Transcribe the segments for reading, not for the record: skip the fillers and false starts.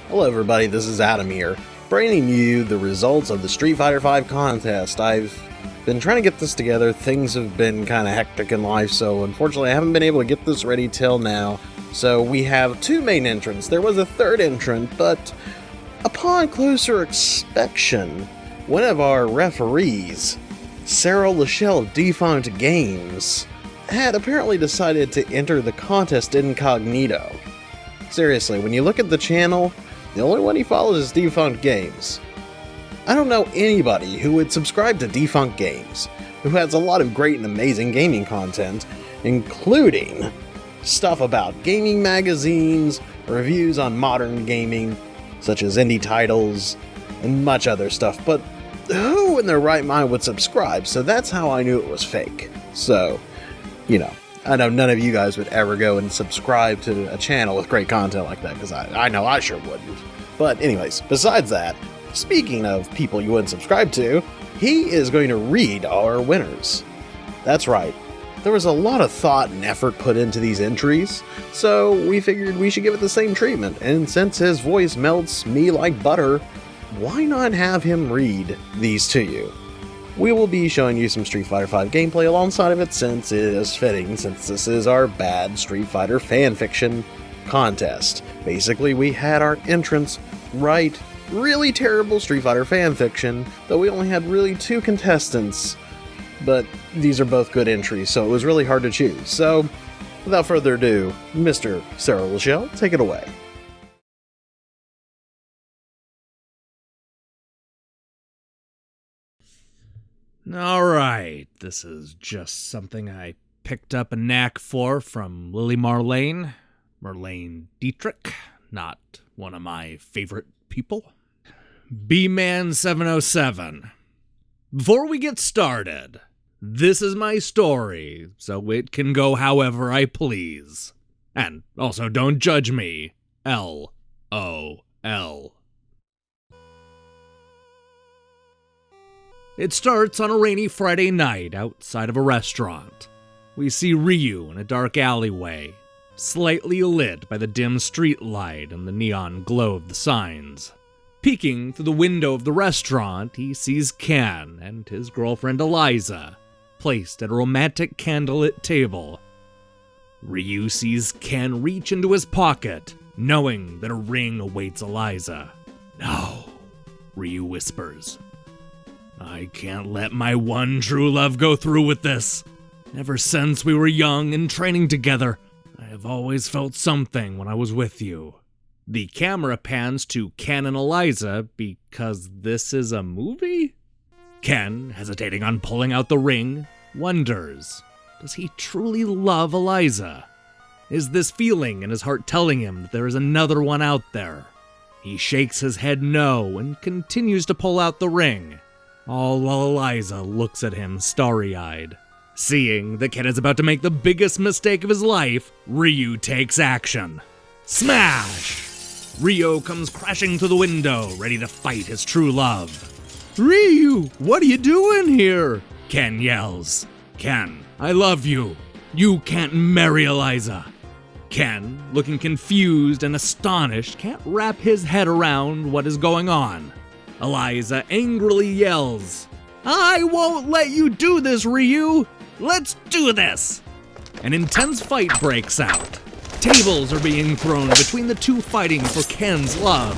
Hello everybody, this is Adam here, bringing you the results of the Street Fighter V contest. I've been trying to get this together, things have been kind of hectic in life, so unfortunately I haven't been able to get this ready till now. So we have two main entrants, there was a third entrant, but upon closer inspection, one of our referees, Sarah Lachelle of Defunct Games, had apparently decided to enter the contest incognito. Seriously, when you look at the channel, the only one he follows is Defunct Games. I don't know anybody who would subscribe to Defunct Games, who has a lot of great and amazing gaming content, including stuff about gaming magazines, reviews on modern gaming, such as indie titles, and much other stuff, but who in their right mind would subscribe? So that's how I knew it was fake. So, you know, I know none of you guys would ever go and subscribe to a channel with great content like that, because I know I sure wouldn't. But anyways, besides that, speaking of people you wouldn't subscribe to, he is going to read our winners. That's right, there was a lot of thought and effort put into these entries, so we figured we should give it the same treatment, and since his voice melts me like butter, why not have him read these to you? We will be showing you some Street Fighter V gameplay alongside of it, since it is fitting, since this is our bad Street Fighter fanfiction contest. Basically, we had our entrants write really terrible Street Fighter fanfiction, though we only had really two contestants, but these are both good entries, so it was really hard to choose. So, without further ado, Mr. Sarah Lachelle, take it away. Alright, this is just something I picked up a knack for from Lily Marlene Dietrich, not one of my favorite people. B-Man 707. Before we get started, this is my story, so it can go however I please. And also don't judge me. L-O-L. It starts on a rainy Friday night outside of a restaurant. We see Ryu in a dark alleyway, slightly lit by the dim street light and the neon glow of the signs. Peeking through the window of the restaurant, he sees Ken and his girlfriend Eliza, placed at a romantic candlelit table. Ryu sees Ken reach into his pocket, knowing that a ring awaits Eliza. "No," Ryu whispers. "I can't let my one true love go through with this. Ever since we were young and training together, I have always felt something when I was with you." The camera pans to Ken and Eliza because this is a movie? Ken, hesitating on pulling out the ring, wonders, does he truly love Eliza? Is this feeling in his heart telling him that there is another one out there? He shakes his head no and continues to pull out the ring, all while Eliza looks at him starry-eyed. Seeing that Ken is about to make the biggest mistake of his life, Ryu takes action. Smash! Ryu comes crashing through the window, ready to fight his true love. "Ryu, what are you doing here?" Ken yells. "Ken, I love you. You can't marry Eliza." Ken, looking confused and astonished, can't wrap his head around what is going on. Eliza angrily yells, "I won't let you do this, Ryu! Let's do this!" An intense fight breaks out. Tables are being thrown between the two fighting for Ken's love.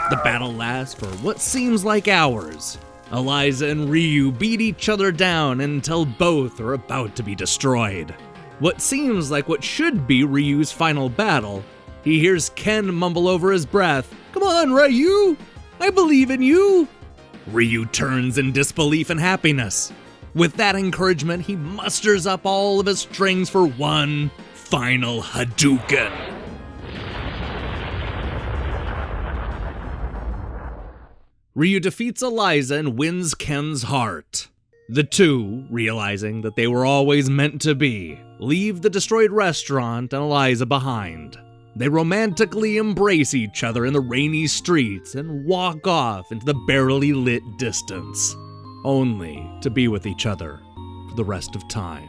The battle lasts for what seems like hours. Eliza and Ryu beat each other down until both are about to be destroyed. What seems like what should be Ryu's final battle, he hears Ken mumble over his breath, "Come on, Ryu! I believe in you!" Ryu turns in disbelief and happiness. With that encouragement, he musters up all of his strings for one final Hadouken. Ryu defeats Eliza and wins Ken's heart. The two, realizing that they were always meant to be, leave the destroyed restaurant and Eliza behind. They romantically embrace each other in the rainy streets and walk off into the barely lit distance, only to be with each other for the rest of time.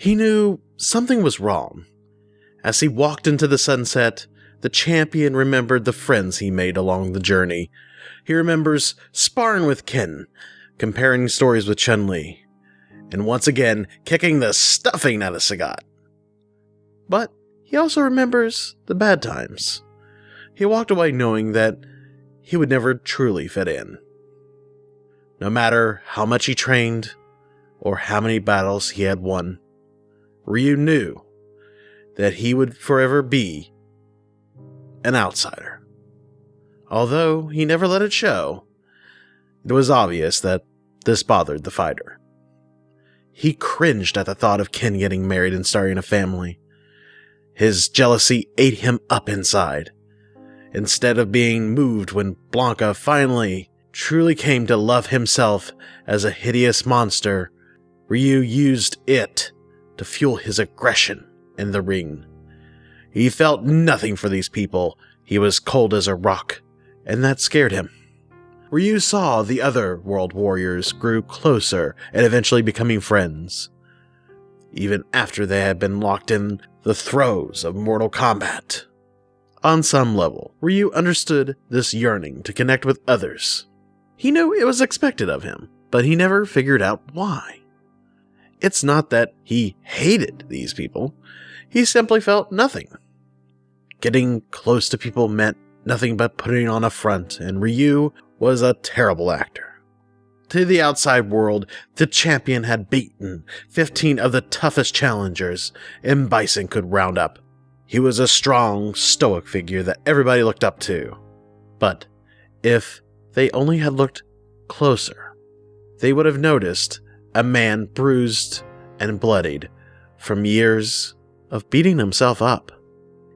He knew something was wrong. As he walked into the sunset, the champion remembered the friends he made along the journey. He remembers sparring with Ken, comparing stories with Chun-Li, and once again kicking the stuffing out of Sagat. But he also remembers the bad times. He walked away knowing that he would never truly fit in. No matter how much he trained or how many battles he had won, Ryu knew that he would forever be an outsider. Although he never let it show, it was obvious that this bothered the fighter. He cringed at the thought of Ken getting married and starting a family. His jealousy ate him up inside. Instead of being moved when Blanca finally truly came to love himself as a hideous monster, Ryu used it to fuel his aggression in the ring. He felt nothing for these people. He was cold as a rock, and that scared him. Ryu saw the other world warriors grew closer and eventually becoming friends, even after they had been locked in the throes of Mortal Kombat. On some level, Ryu understood this yearning to connect with others. He knew it was expected of him, but he never figured out why. It's not that he hated these people, he simply felt nothing. Getting close to people meant nothing but putting on a front, and Ryu was a terrible actor. To the outside world, the champion had beaten 15 of the toughest challengers M. Bison could round up. He was a strong, stoic figure that everybody looked up to. But if they only had looked closer, they would have noticed a man bruised and bloodied from years of beating himself up.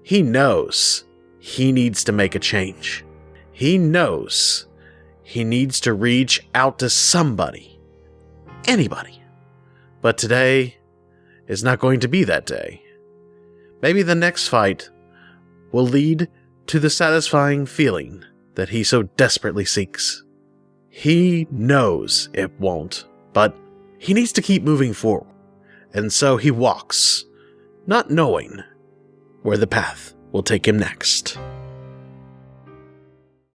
He knows he needs to make a change. He knows he needs to reach out to somebody. Anybody. But today is not going to be that day. Maybe the next fight will lead to the satisfying feeling that he so desperately seeks. He knows it won't, but he needs to keep moving forward. And so he walks, not knowing where the path will take him next.